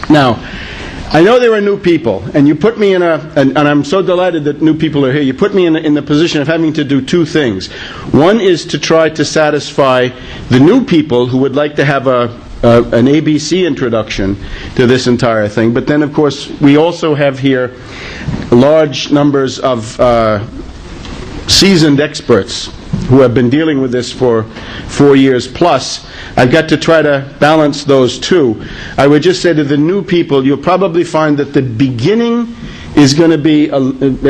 Now, I know there are new people, and you put me in and I'm so delighted that new people are here. You put me in the position of having to do two things. One is to try to satisfy the new people who would like to have an ABC introduction to this entire thing. But then, of course, we also have here large numbers of seasoned experts who have been dealing with this for 4 years plus. I've got to try to balance those two. I would just say to the new people, you'll probably find that the beginning is going to be,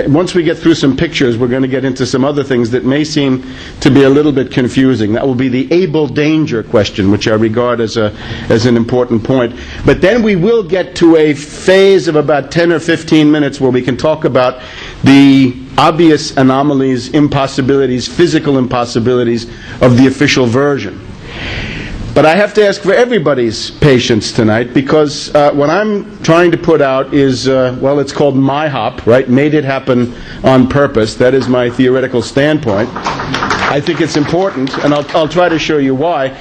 once we get through some pictures, we're going to get into some other things that may seem to be a little bit confusing. That will be the able-danger question, which I regard as an important point. But then we will get to a phase of about 10 or 15 minutes where we can talk about the obvious anomalies, impossibilities, physical impossibilities of the official version. But I have to ask for everybody's patience tonight, because what I'm trying to put out is, it's called MyHop, right? Made it happen on purpose. That is my theoretical standpoint. I think it's important, and I'll try to show you why.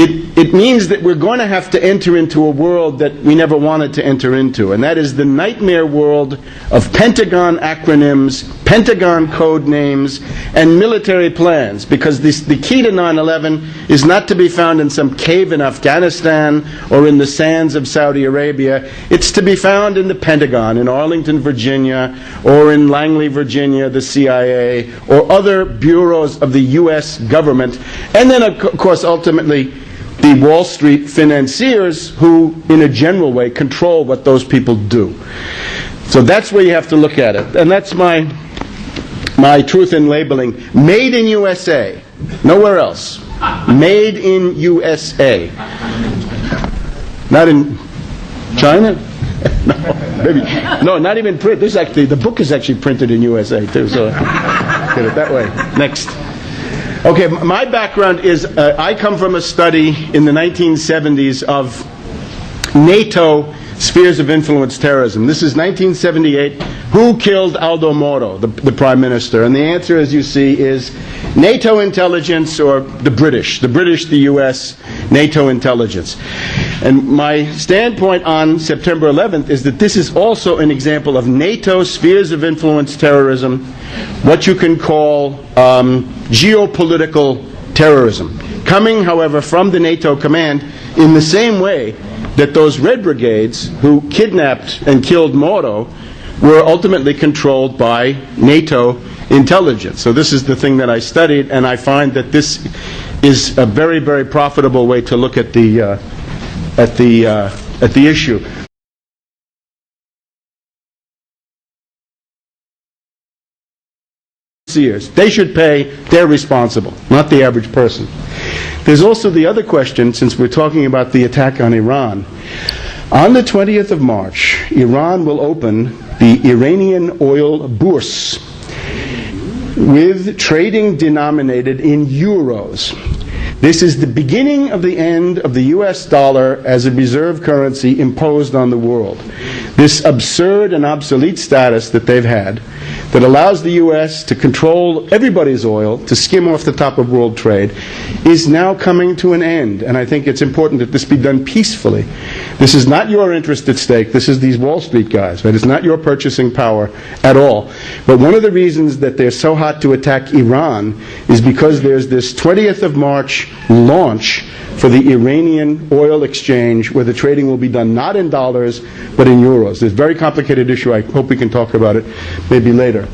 It means that we're going to have to enter into a world that we never wanted to enter into, and that is the nightmare world of Pentagon acronyms, Pentagon code names, and military plans, because the key to 9/11 is not to be found in some cave in Afghanistan or in the sands of Saudi Arabia. It's to be found in the Pentagon, in Arlington, Virginia, or in Langley, Virginia, the CIA, or other bureaus of the U.S. government, and then, of course, ultimately, the Wall Street financiers who, in a general way, control what those people do. So that's where you have to look at it. And that's my truth in labeling. Made in USA. Nowhere else. Made in USA. Not in China? No, maybe. No, not even print. The book is actually printed in USA, too. So get it that way. Next. Okay, my background is, I come from a study in the 1970s of NATO spheres of influence terrorism. This is 1978. Who killed Aldo Moro, the Prime Minister? And the answer, as you see, is NATO intelligence, or the British, the US, NATO intelligence. And my standpoint on September 11th is that this is also an example of NATO spheres of influence terrorism, what you can call geopolitical terrorism, coming, however, from the NATO command in the same way that those Red Brigades who kidnapped and killed Moro were ultimately controlled by NATO intelligence. So this is the thing that I studied, and I find that this is a very, very profitable way to look at the issue. They should pay, they're responsible, not the average person. There's also the other question, since we're talking about the attack on Iran. On the 20th of March, Iran will open the Iranian oil bourse with trading denominated in euros. This is the beginning of the end of the US dollar as a reserve currency imposed on the world. This absurd and obsolete status that they've had, that allows the U.S. to control everybody's oil, to skim off the top of world trade, is now coming to an end. And I think it's important that this be done peacefully. This is not your interest at stake. This is these Wall Street guys, right? It's not your purchasing power at all. But one of the reasons that they're so hot to attack Iran is because there's this 20th of March launch for the Iranian oil exchange, where the trading will be done not in dollars, but in euros. It's a very complicated issue. I hope we can talk about it maybe later.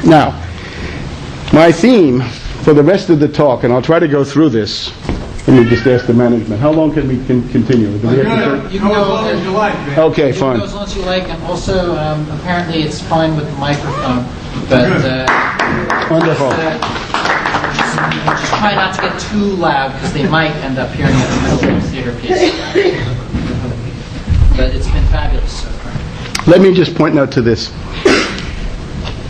Now, my theme for the rest of the talk, and I'll try to go through this. Let me just ask the management. How long can we continue? You can go as long as you like. Okay, fine. You can go as long as you like, and also apparently it's fine with the microphone. But wonderful. Just try not to get too loud, because they might end up hearing it in the middle of the theater piece. But it's been fabulous so far. Let me just point out to this.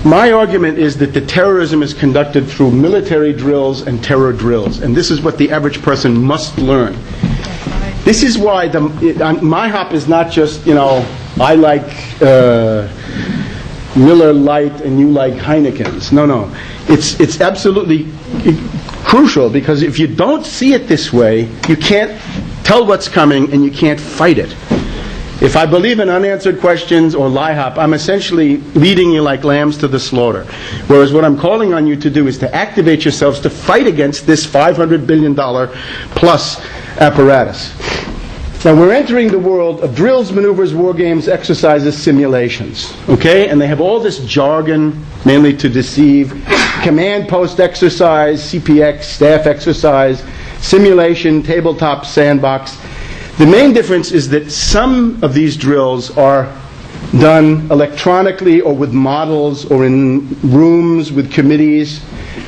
My argument is that the terrorism is conducted through military drills and terror drills, and this is what the average person must learn. This is why MyHop is not just, I like Miller Lite and you like Heineken's. No. It's absolutely crucial, because if you don't see it this way, you can't tell what's coming and you can't fight it. If I believe in unanswered questions or LIHOP, I'm essentially leading you like lambs to the slaughter. Whereas what I'm calling on you to do is to activate yourselves to fight against this $500 billion plus apparatus. Now, we're entering the world of drills, maneuvers, war games, exercises, simulations. Okay? And they have all this jargon, mainly to deceive. Command post exercise, CPX, staff exercise, simulation, tabletop, sandbox. The main difference is that some of these drills are done electronically or with models or in rooms with committees,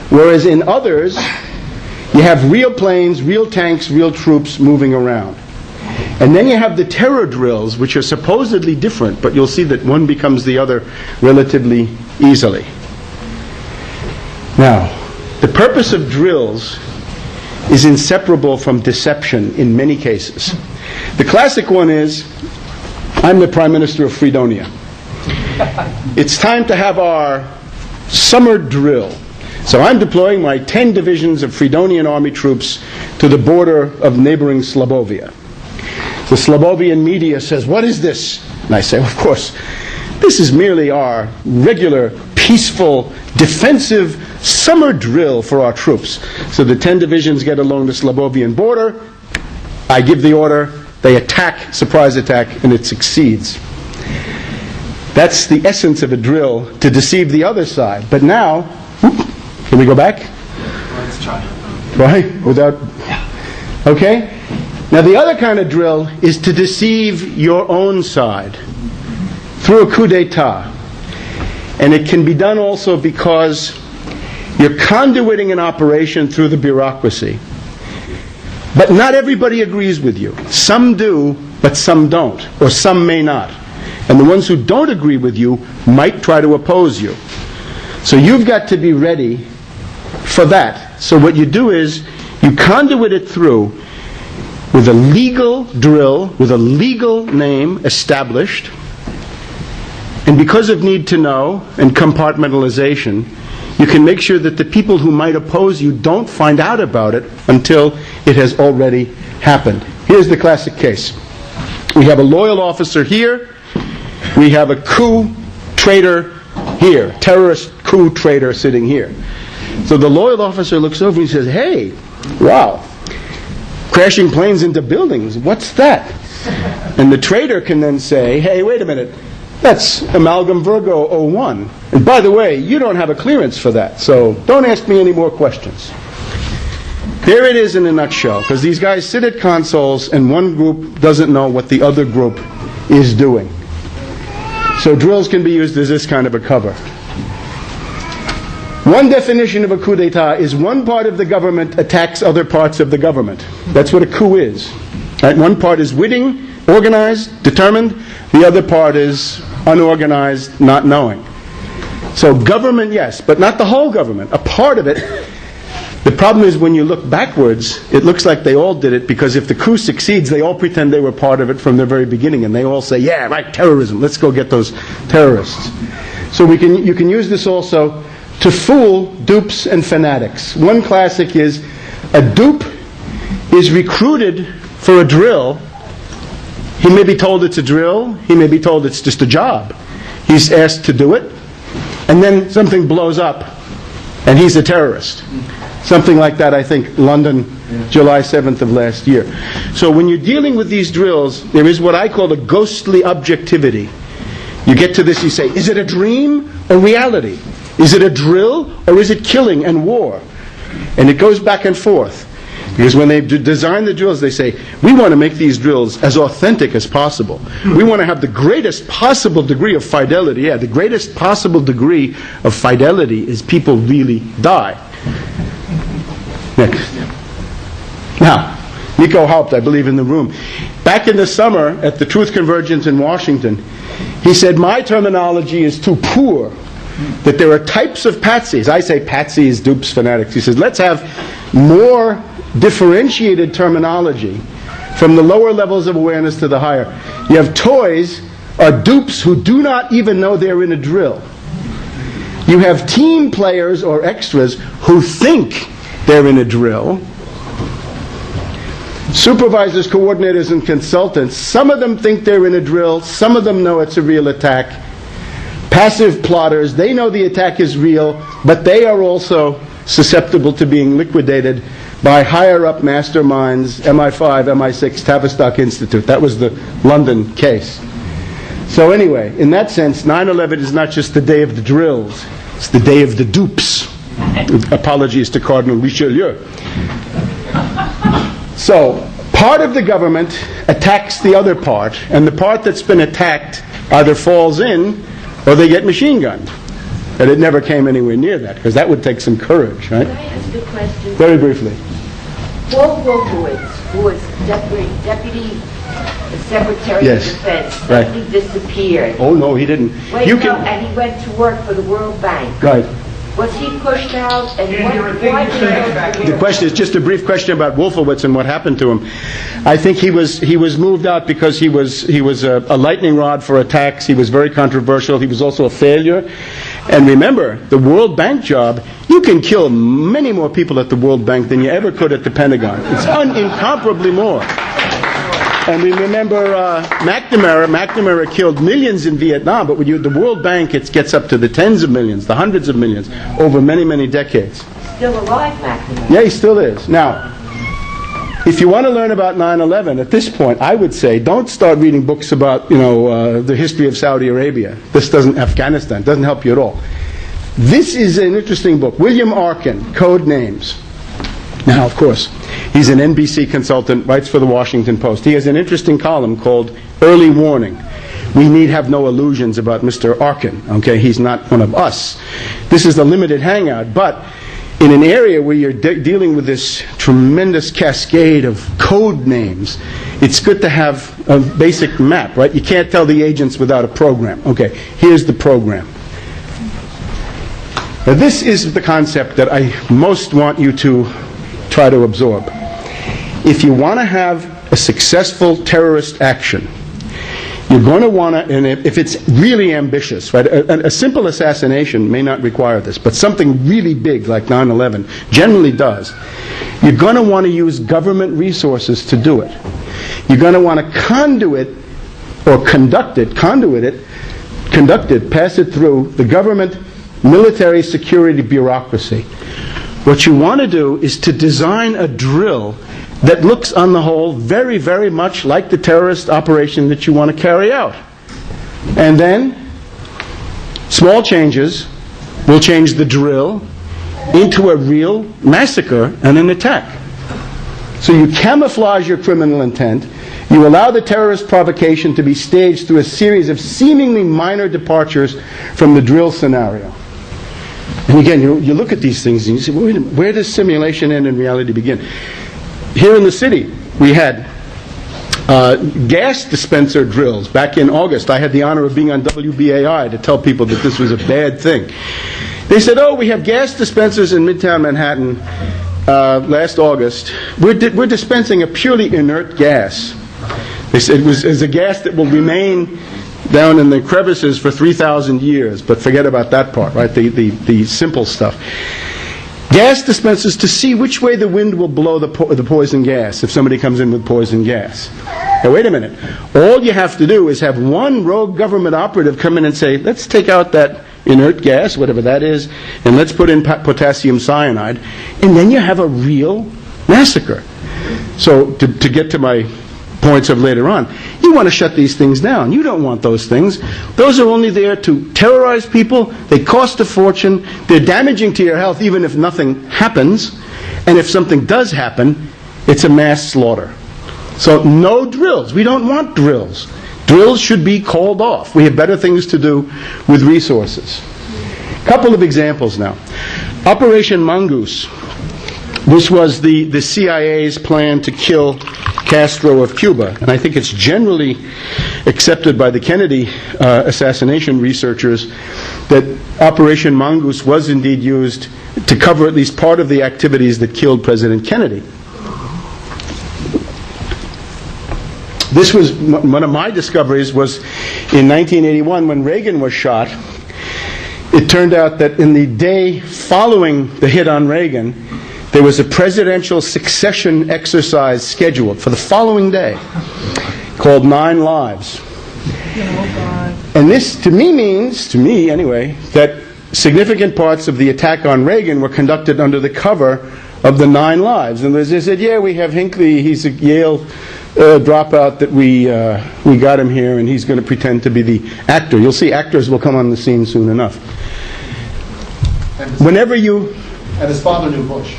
whereas in others, you have real planes, real tanks, real troops moving around. And then you have the terror drills, which are supposedly different, but you'll see that one becomes the other relatively easily. Now, the purpose of drills is inseparable from deception in many cases. The classic one is, I'm the Prime Minister of Fredonia. It's time to have our summer drill. So I'm deploying my 10 divisions of Fredonian army troops to the border of neighboring Slobovia. The Slobovian media says, what is this? And I say, of course, this is merely our regular, peaceful, defensive summer drill for our troops. So the 10 divisions get along the Slobovian border. I give the order. They attack, surprise attack, and it succeeds. That's the essence of a drill, to deceive the other side. But now, can we go back? Let's try. Right? Without... Okay? Now the other kind of drill is to deceive your own side through a coup d'etat. And it can be done also because you're conduiting an operation through the bureaucracy. But not everybody agrees with you. Some do, but some don't. Or some may not. And the ones who don't agree with you might try to oppose you. So you've got to be ready for that. So what you do is you conduit it through with a legal drill, with a legal name established. And because of need to know and compartmentalization, you can make sure that the people who might oppose you don't find out about it until it has already happened. Here's the classic case. We have a loyal officer here. We have a coup traitor here. Terrorist coup traitor sitting here. So the loyal officer looks over and he says, hey, wow, crashing planes into buildings, what's that? And the traitor can then say, hey, wait a minute, that's Amalgam Virgo 01. And by the way, you don't have a clearance for that, so don't ask me any more questions. There it is in a nutshell, because these guys sit at consoles and one group doesn't know what the other group is doing. So drills can be used as this kind of a cover. One definition of a coup d'etat is one part of the government attacks other parts of the government. That's what a coup is. Right? One part is witting, organized, determined. The other part is unorganized, not knowing. So government, yes, but not the whole government. A part of it. The problem is when you look backwards, it looks like they all did it, because if the coup succeeds, they all pretend they were part of it from the very beginning, and they all say, yeah, right, terrorism, let's go get those terrorists. So you can use this also to fool dupes and fanatics. One classic is a dupe is recruited for a drill. He may be told it's a drill. He may be told it's just a job. He's asked to do it. And then something blows up and he's a terrorist. Something like that, I think, London, July 7th of last year. So when you're dealing with these drills, there is what I call the ghostly objectivity. You get to this, you say, is it a dream or reality? Is it a drill or is it killing and war? And it goes back and forth. Because when they design the drills, they say, we want to make these drills as authentic as possible. We want to have the greatest possible degree of fidelity. Yeah, the greatest possible degree of fidelity is people really die. Next. Now, Nico Haupt, I believe, in the room. Back in the summer at the Truth Convergence in Washington, he said, my terminology is too poor, that there are types of patsies. I say patsies, dupes, fanatics. He says, let's have more differentiated terminology from the lower levels of awareness to the higher. You have toys are dupes who do not even know they're in a drill. You have team players or extras who think they're in a drill. Supervisors, coordinators, and consultants, some of them think they're in a drill, some of them know it's a real attack. Passive plotters, they know the attack is real, but they are also susceptible to being liquidated by higher-up masterminds, MI5, MI6, Tavistock Institute. That was the London case. So anyway, in that sense, 9/11 is not just the day of the drills, it's the day of the dupes. Apologies to Cardinal Richelieu. So, part of the government attacks the other part, and the part that's been attacked either falls in or they get machine gunned. And it never came anywhere near that, because that would take some courage, right? Can I ask a question? Very briefly. Paul Wolfowitz, who was Deputy Secretary Yes. of Defense, Right. suddenly disappeared. Oh, no, he didn't. Wait, You no, can... and he went to work for the World Bank. Right. Was he pushed out? And Didn't what, hear a thing why you did said he go back to then. The work? question is just a brief question about Wolfowitz and what happened to him. I think he was moved out because he was a lightning rod for attacks. He was very controversial. He was also a failure. And remember, the World Bank job, you can kill many more people at the World Bank than you ever could at the Pentagon. It's incomparably more. And we remember McNamara. McNamara killed millions in Vietnam, but the World Bank, it gets up to the tens of millions, the hundreds of millions, over many, many decades. Still alive, McNamara. Yeah, he still is. Now, if you want to learn about 9/11, at this point, I would say don't start reading books about, the history of Saudi Arabia. Afghanistan, doesn't help you at all. This is an interesting book. William Arkin, Code Names. Now, of course, he's an NBC consultant, writes for the Washington Post. He has an interesting column called Early Warning. We need have no illusions about Mr. Arkin, okay? He's not one of us. This is a limited hangout, but in an area where you're dealing with this tremendous cascade of code names, it's good to have a basic map, right? You can't tell the agents without a program. Okay, here's the program. Now, this is the concept that I most want you to try to absorb. If you want to have a successful terrorist action, you're going to want to, and if it's really ambitious, right, a simple assassination may not require this, but something really big like 9/11 generally does, you're going to want to use government resources to do it. You're going to want to pass it through the government military security bureaucracy. What you want to do is to design a drill that looks on the whole very, very much like the terrorist operation that you want to carry out. And then small changes will change the drill into a real massacre and an attack. So you camouflage your criminal intent, you allow the terrorist provocation to be staged through a series of seemingly minor departures from the drill scenario. And again, you look at these things and you say, well, wait a minute, where does simulation end and reality begin? Here in the city, we had gas dispenser drills. Back in August, I had the honor of being on WBAI to tell people that this was a bad thing. They said, oh, we have gas dispensers in Midtown Manhattan last August. We're dispensing a purely inert gas. They said it's a gas that will remain down in the crevices for 3,000 years, but forget about that part, right? The simple stuff. Gas dispensers to see which way the wind will blow the poison gas if somebody comes in with poison gas. Now, wait a minute. All you have to do is have one rogue government operative come in and say, let's take out that inert gas, whatever that is, and let's put in potassium cyanide, and then you have a real massacre. So, to get to my points of later on, you want to shut these things down. You don't want those things. Those are only there to terrorize people. They cost a fortune. They're damaging to your health even if nothing happens. And if something does happen, it's a mass slaughter. So no drills. We don't want drills. Drills should be called off. We have better things to do with resources. A couple of examples now. Operation Mongoose. This was the CIA's plan to kill Castro of Cuba, and I think it's generally accepted by the Kennedy assassination researchers that Operation Mongoose was indeed used to cover at least part of the activities that killed President Kennedy. This was one of my discoveries was in 1981 when Reagan was shot. It turned out that in the day following the hit on Reagan, there was a presidential succession exercise scheduled for the following day called 9 Lives. And this, to me, means, to me anyway, that significant parts of the attack on Reagan were conducted under the cover of the 9 Lives. And they said, yeah, we have Hinckley, he's a Yale dropout that we got him here, and he's going to pretend to be the actor. You'll see actors will come on the scene soon enough. Whenever you... And his father knew Bush.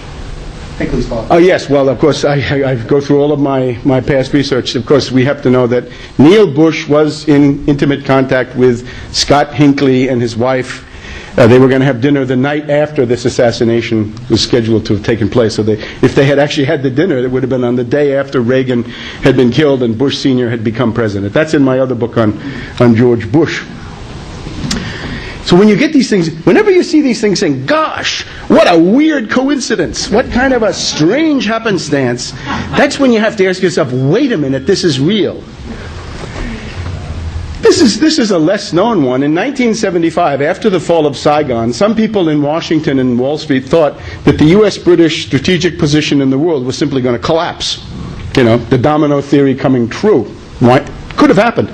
Hinckley's father. Oh, yes. Well, of course, I go through all of my past research. Of course, we have to know that Neil Bush was in intimate contact with Scott Hinckley and his wife. They were going to have dinner the night after this assassination was scheduled to have taken place. So if they had actually had the dinner, it would have been on the day after Reagan had been killed and Bush Sr. had become president. That's in my other book on George Bush. So when you get these things, whenever you see these things saying, gosh, what a weird coincidence, what kind of a strange happenstance, that's when you have to ask yourself, wait a minute, this is real. This is a less known one. In 1975, after the fall of Saigon, some people in Washington and Wall Street thought that the U.S.-British strategic position in the world was simply going to collapse. You know, the domino theory coming true. Could have happened.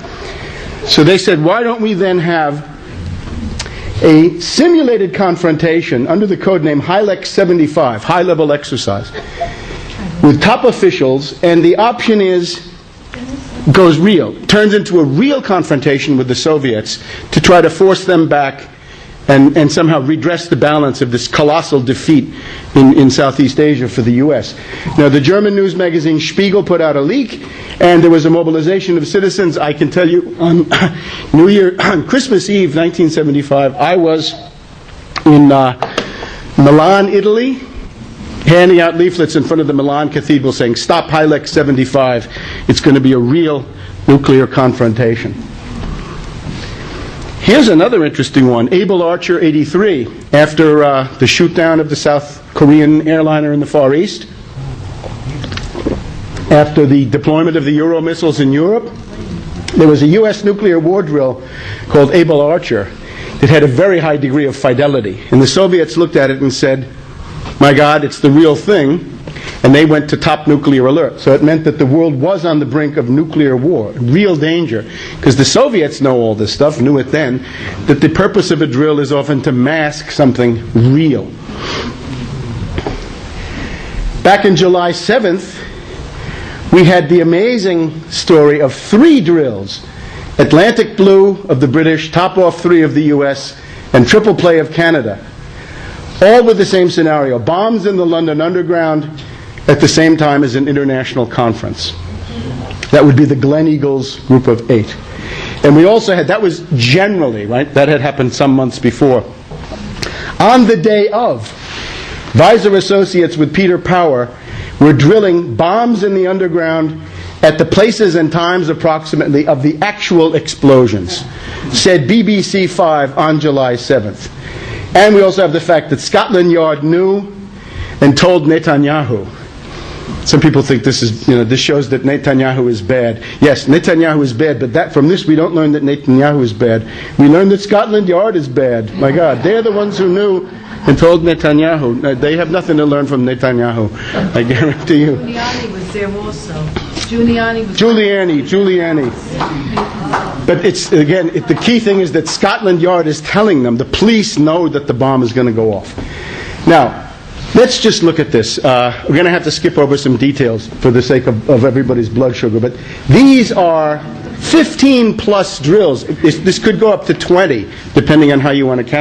So they said, why don't we then have a simulated confrontation under the code name HILEX 75, high-level exercise, with top officials, and the option goes real, turns into a real confrontation with the Soviets to try to force them back and somehow redress the balance of this colossal defeat in Southeast Asia for the U.S. Now, the German news magazine Spiegel put out a leak, and there was a mobilization of citizens. I can tell you, on on Christmas Eve, 1975, I was in Milan, Italy, handing out leaflets in front of the Milan Cathedral saying, stop HILEX 75, it's going to be a real nuclear confrontation. Here's another interesting one. Able Archer 83, after the shoot-down of the South Korean airliner in the Far East, after the deployment of the Euro missiles in Europe, there was a U.S. nuclear war drill called Able Archer. It had a very high degree of fidelity. And the Soviets looked at it and said, my God, it's the real thing. And they went to top nuclear alert. So it meant that the world was on the brink of nuclear war, real danger. Because the Soviets know all this stuff, knew it then, that the purpose of a drill is often to mask something real. Back in July 7th, we had the amazing story of 3 drills. Atlantic Blue of the British, Top Off 3 of the US, and Triple Play of Canada. All with the same scenario. Bombs in the London Underground at the same time as an international conference. That would be the Glen Eagles Group of 8. And we also had, that was generally, right? That had happened some months before. On the day of, Visor Associates with Peter Power were drilling bombs in the underground at the places and times approximately of the actual explosions, said BBC 5 on July 7th. And we also have the fact that Scotland Yard knew and told Netanyahu. Some people think this is, this shows that Netanyahu is bad. Yes, Netanyahu is bad, but from this we don't learn that Netanyahu is bad. We learn that Scotland Yard is bad. My God, they're the ones who knew and told Netanyahu. They have nothing to learn from Netanyahu, I guarantee you. Giuliani was there also. Giuliani. But it's, again, the key thing is that Scotland Yard is telling them, the police know that the bomb is going to go off. Now, let's just look at this. We're going to have to skip over some details for the sake of everybody's blood sugar, but these are 15 plus drills. This could go up to 20, depending on how you want to count.